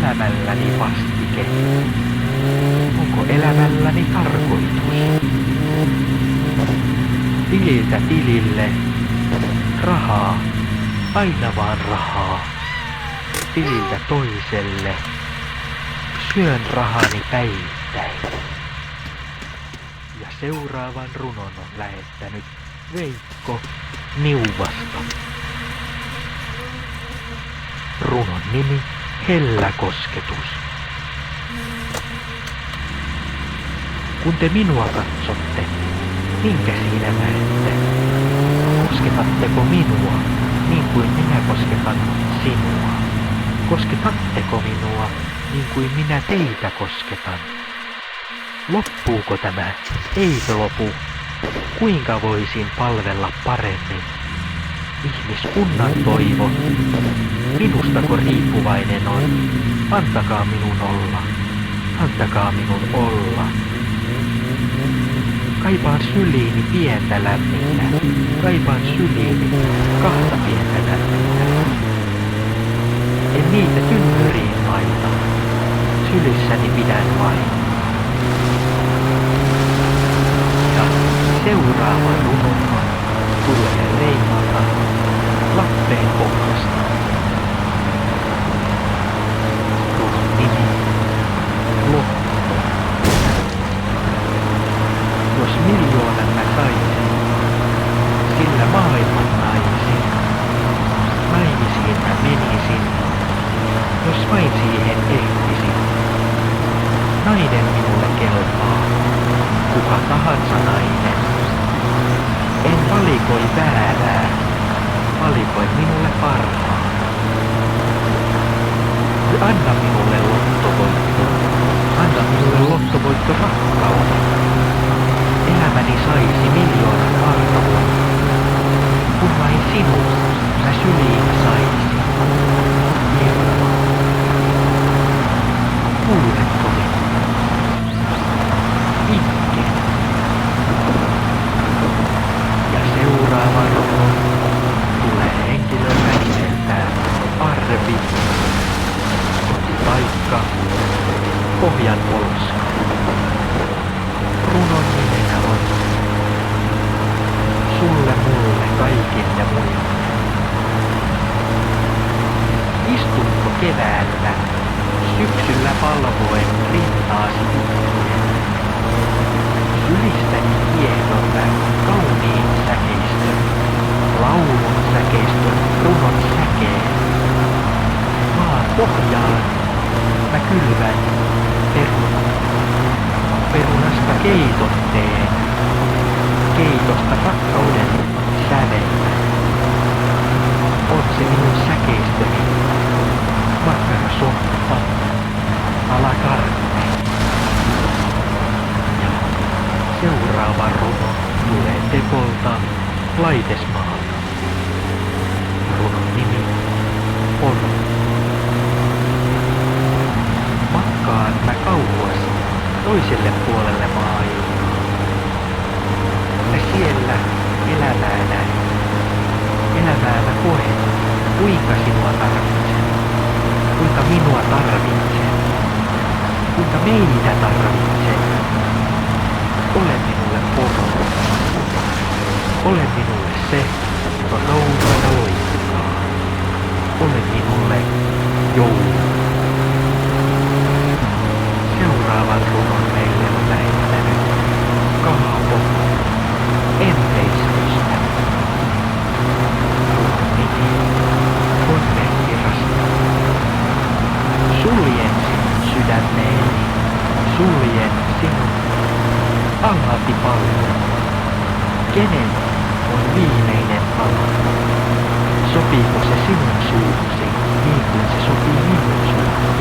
elämälläni vastike? Onko elämälläni tarkoitus? Tililtä tilille. Rahaa. Aina vaan rahaa. Tililtä toiselle. Syön rahani päivittäin. Ja seuraavan runon on lähettänyt Veikko Niuvasta. Runon nimi Hellä kosketus. Kun te minua katsotte, minkä siinä näette? Kosketatteko minua niin kuin minä kosketan sinua? Kosketatteko minua niin kuin minä teitä kosketan? Loppuuko tämä? Eikö lopu? Kuinka voisin palvella paremmin? Ihmiskunnan toivo. Minustako riippuvainen on? Antakaa minun olla. Antakaa minun olla. Kaipaan syliini pientä lämmintä. Kaipaan syliini kahta pientä lämmintä. En niitä tynnyriin laita. Sylissäni pidän vain. Ja seuraava runo tulee Reimalta Lappeen pohjasta. Runon nimi Loppu. Jos miljoonan mä saisin, sillä maailman naisin. Naimisiin mä menisin, jos vain siihen ehtisin. Nainen minulle kelpaa, kuka tahansa nainen. En valikoi väärää, valikoin minulle parhaan. Anna minulle lottovoitto, anna minulle lottovoitto rakkauden. Elämäni saisi miljoonan arvoa, kun vain sinut mä syliin saisin. Ilma. Kuuletko minua? Itken. Ja seuraava runo tulee henkilöltä nimeltään Arvi. Paikka Pohjanpolska. Runon nimenä on Sulle mulle kaikin ja muille. Istutko keväällä syksyllä palvoen rintaasi ittuen? Sylistäni kiehdotta kauniin säkeistön, laulun säkeistön, runon säkeen. Maan pohjaan mä kylvän perunat. Perunasta keiton teen, keitosta rakkauden säveltä. On se minun säkeistöni, makkarasoppa, alakarne. Ja seuraava runo tulee Tepolta Laitesmaalta. Runon nimi on Matkaan mä kauas toiselle puolelle maailmaa. Mä siellä elämää näin. Elämää mä koen, kuinka sinua tarvitsen. Kuinka minua tarvitsen. Kuinka meitä tarvitsen. Ole minulle poro. Ole minulle se, joka nousee ja loikkaa. Ole minulle joulu. Seuraavan runon meille on lähettänyt Kaapo Enteisestä. Runon nimi on Mehkirasta. Suljen sinut sydämeeni, suljen sinut alati paljon. Kenen on viimeinen pala? Sopiiko se sinun suusi niin kuin se sopii minun suuhun?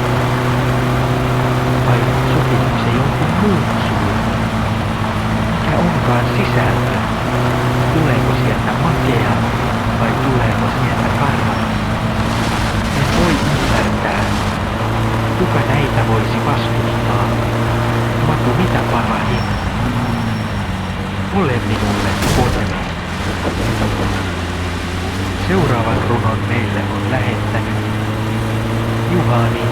Vai sopiiko se jonkun muun suuhun? Mikä onkaan sisältö? Tuleeko sieltä makea vai tuleeko sieltä karvaa? En voi ymmärtää. Kuka näitä voisi vastustaa? Maku mitä parahin? Ole minulle kone. Seuraavan runon meille on lähettänyt Juhani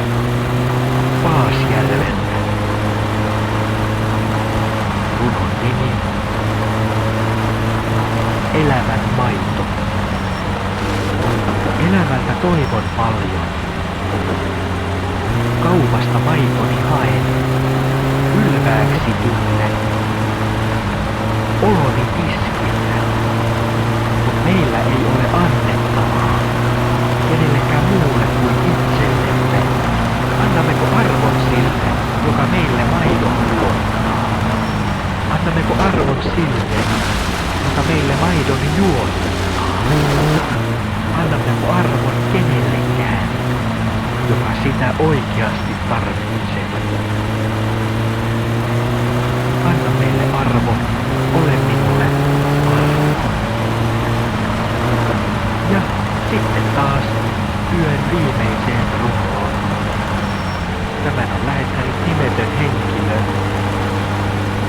uskon paljon. Kaupasta maitoni haen, kylvääksi tunnen. Oloni tiskillä, mut meillä ei ole annettavaa kenellekään muulle kuin itsellemme. Annammeko arvon sille, joka meille maidon tuottaa? Annammeko arvon sille, joka meille maidon juottaa? Annammeko arvon kenellekään, joka sitä oikeasti tarvitsee? Anna meille arvo, ole minulle arvo. Ja sitten taas yön viimeiseen runoon. Tämän on lähettänyt nimetön henkilö.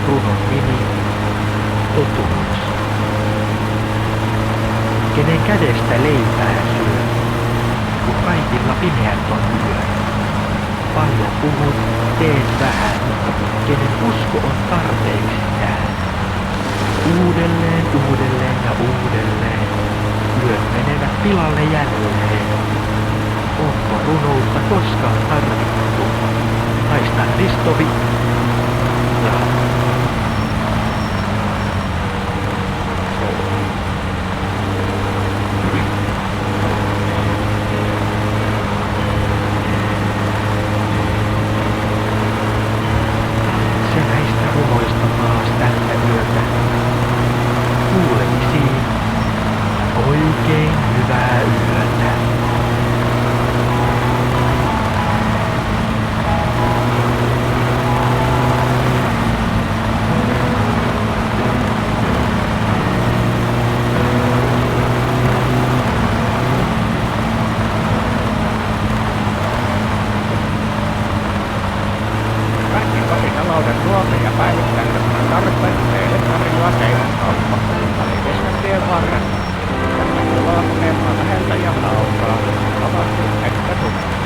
Runon nimi Totuus. Kenen kädestä leipää syö, kun kaikilla pimeät on yö. Paljon puhut, teet vähän, kenen usko on tarpeeksi tää. Uudelleen, uudelleen ja uudelleen, yöt menevät pilalle jälleen. Onko runoutta koskaan tarvittu? Haistan Ristovi. Se näistä runoista taas tällä yötä. Kuulemisiin. Oikein hyvää yötä. Kaikki kotitalouden ruoka- ja päivittäisen tarpeet teille tarjoaa teidän kauppa. Välikeskentie varrella. Tervetuloa lukemaan läheltä ja kaukaa. Kovasti että tulee.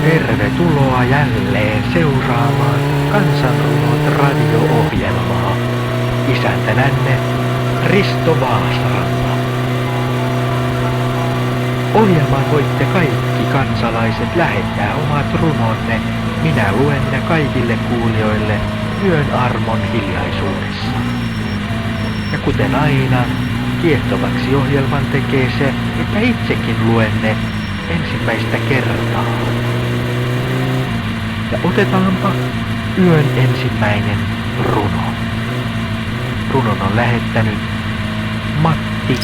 Tervetuloa jälleen seuraamaan Kansanrunot radio-ohjelmaa. Isäntänänne Risto Vaasaranta. Ohjelmaan voitte kaikki kansalaiset lähettää omat runonne. Minä luen ne kaikille kuulijoille yön armon hiljaisuudessa. Ja kuten aina, kiehtovaksi ohjelman tekee se, että itsekin luen ne ensimmäistä kertaa. Ja otetaanpa yön ensimmäinen runo. Runon on lähettänyt Matti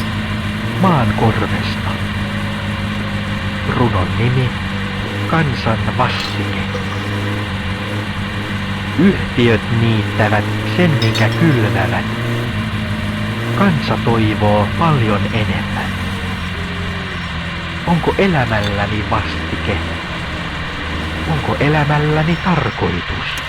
Maankorvesta. Runon nimi Kansan vastike. Yhtiöt niittävät sen, minkä kylvävät. Kansa toivoo paljon enemmän. Onko elämälläni vastike? Onko elämälläni tarkoitus?